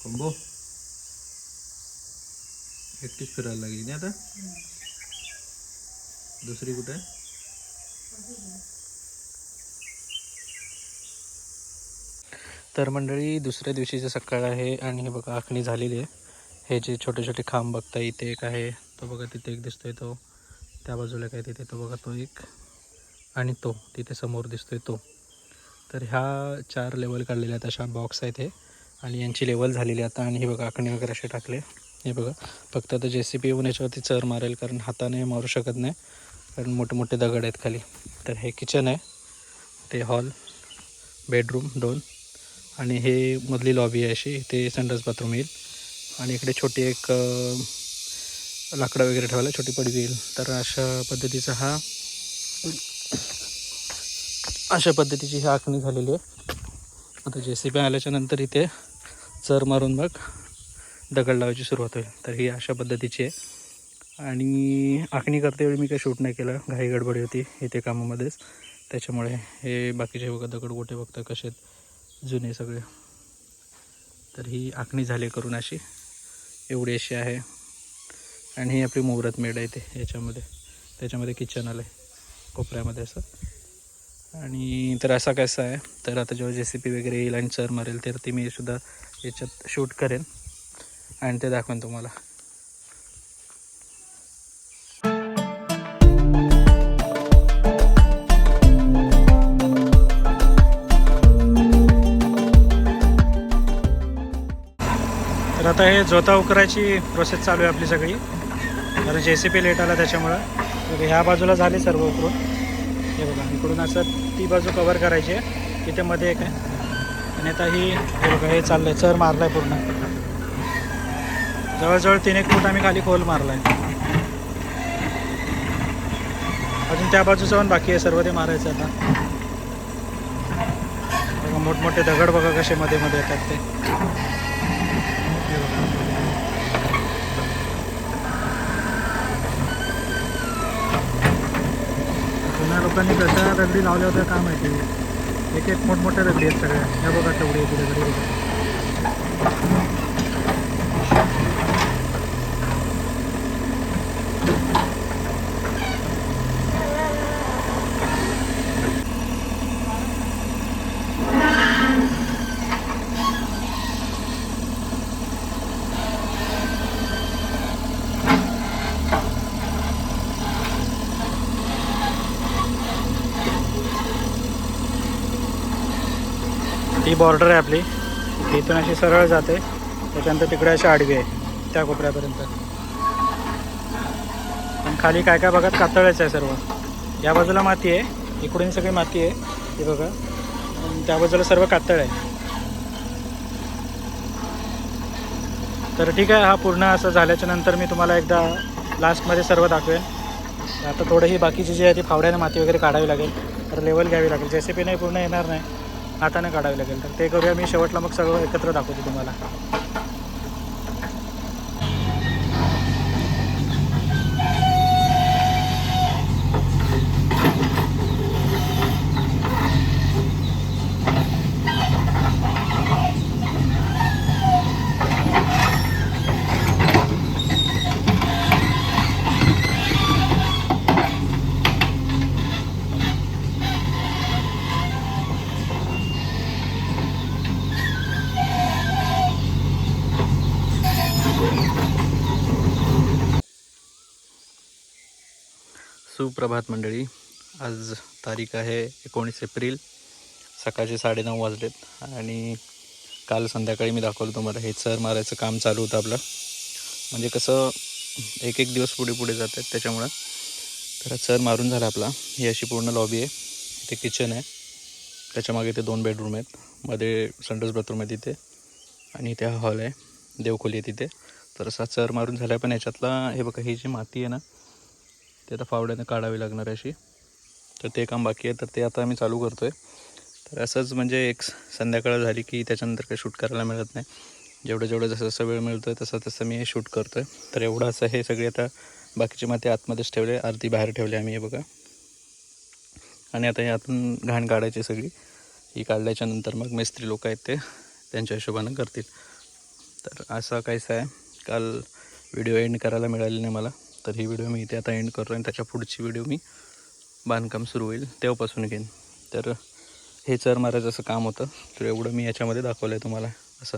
Combo एकटीच फिरायला लागली नाही आता. दुसरी कुठे आहे? तर मंडळी दुसऱ्या दिवशीची सकाळ आहे आणि हे बघा आखणी झालेली आहे. हे जे छोटे छोटे खांब बघता इथे एक आहे, तो बघा तिथे एक दिसतोय, तो त्या बाजूला काय तिथे तो बघा तो एक, आणि तो तिथे समोर दिसतोय तो. तर ह्या 4 लेवल काढलेल्या आहेत, अशा बॉक्स आहेत हे, आणि यांची लेवल झालेली आता. आणि हे बघा आखणी वगैरे असे टाकले. हे बघा फक्त आता JCB येऊन याच्यावरती चर मारेल, कारण हाताने मारू शकत नाही, कारण मोठे मोठे दगड आहेत खाली. तर हे किचन आहे, ते हॉल, बेडरूम 2, आणि हे मधली लॉबी आहे अशी, ते संडास बाथरूम येईल. आणि इकडे छोटी एक लाकडं वगैरे ठेवायला छोटी पडवी येईल. तर अशा पद्धतीची ही आखणी झालेली आहे. आता JCB आल्याच्या नंतर इथे चर मारून मग दगड लावायची सुरुवात होईल. तर ही अशा पद्धतीची आहे. आणि आखणी करतेवेळी मी काही शूट नाही केलं, घाई गडबडी होती इथे कामामध्येच, त्याच्यामुळे. हे बाकीचे बघा दगड गोटे बघता कसे आहेत, जुने सगळे. तर ही आखणी झाली करून अशी, एवढी अशी आहे. आणि ही आपली मुहूर्त मेढ आहे ते याच्यामध्ये, त्याच्यामध्ये किचन आलं आहे कोपऱ्यामध्ये असं. आणि तर असा कसा आहे, तर आता जेव्हा JCB वगैरे येईल आणि चर मारेल, तर ती मी सुद्धा याच्यात शूट करेन आणि ते दाखवेन तुम्हाला. तर आता हे जोता उकरायची प्रोसेस चालू आहे आपली सगळी. तर JCB लेट आला त्याच्यामुळं. तर ह्या बाजूला झाले सर्व उकरून. हे बघा इकडून असं ती बाजू कवर करायची आहे, तिथे मध्ये एक आहे. आणि आता ही हे बघा हे चाललं आहे, चर मारला आहे पूर्ण, जवळजवळ 3-1 फूट आम्ही खाली खोल मारला आहे. अजून त्या बाजूचं पण बाकी आहे सर्व, ते मारायचं आता. बघा मोठमोठे दगड बघा कसे मध्ये मध्ये येतात ते. जुन्या लोकांनी कशा दगडी लावल्या होत्या काय माहिती. एक एक मोठमोठ्या दगडी आहेत सगळ्या. ह्या बघा तेवढी आहे दगडी बघा. ही बॉर्डर आहे आपली, इथून अशी सरळ जाते, त्याच्यानंतर तिकडे अशी आडवी आहे त्या कोपऱ्यापर्यंत. पण खाली काय काय बघा कातळच आहे सर्व. या बाजूला माती आहे, इकडून सगळी माती आहे हे बघा, त्या बाजूला सर्व कातळ आहे. तर ठीक आहे, हा पूर्ण असं झाल्याच्या नंतर मी तुम्हाला एकदा लास्टमध्ये सर्व दाखवेन. आता थोडं ही बाकीची जी आहे ती फावड्याने माती वगैरे काढावी लागेल, तर लेवल घ्यावी लागेल. JCB नाही पूर्ण येणार नाही, हाताने काढावी लागेल. तर ते करूया, मी शेवटला मग सगळं एकत्र दाखवतो तुम्हाला. सुप्रभात मंडळी, आज तारीख आहे 19 एप्रिल, सकाळचे 9:30 वाजलेत. आणि काल संध्याकाळी मी दाखवलं तुम्हाला, हे चर मारायचं काम चालू होतं आपलं. म्हणजे कसं एक एक दिवस पुढे पुढे जातात त्याच्यामुळं. तर चर मारून झाला आपला. ही अशी पूर्ण लॉबी आहे, इथे किचन आहे, त्याच्यामागे इथे 2 बेडरूम आहेत, मध्ये संडास बाथरूम आहे तिथे, आणि इथे हा हॉल आहे, देवखोली आहे तिथे. तर असा चर मारून झाला आहे. पण याच्यातला हे बघा, ही जी माती आहे ना, ते आता फावड्याने काढावी लागणार अशी. तर ते काम बाकी आहे, तर ते आता आम्ही चालू करतो आहे. तर असंच म्हणजे एक संध्याकाळ झाली की त्याच्यानंतर काही शूट करायला मिळत नाही. जेवढं जसं जसं वेळ मिळतो आहे तसं मी हे शूट करतो आहे. तर एवढं असं हे सगळे आता बाकीचे माती आतमध्येच ठेवले, अर्धी बाहेर ठेवले आम्ही हे बघा. आणि आता हे आतून घाण काढायची सगळी. ही काढल्याच्या नंतर मग मिस्त्री लोक आहेत ते त्यांच्या हिशोबानं करतील. तर असं काहीसं आहे. काल व्हिडिओ एंड करायला मिळाली नाही मला, तर ही व्हिडिओ मी इथे आता एंड करतो आणि त्याच्या पुढची व्हिडिओ मी बांधकाम सुरू होईल तेव्हापासून घेईन. तर हे चर मारायचं असं काम होतं, तर एवढं मी याच्यामध्ये दाखवलं आहे तुम्हाला. असं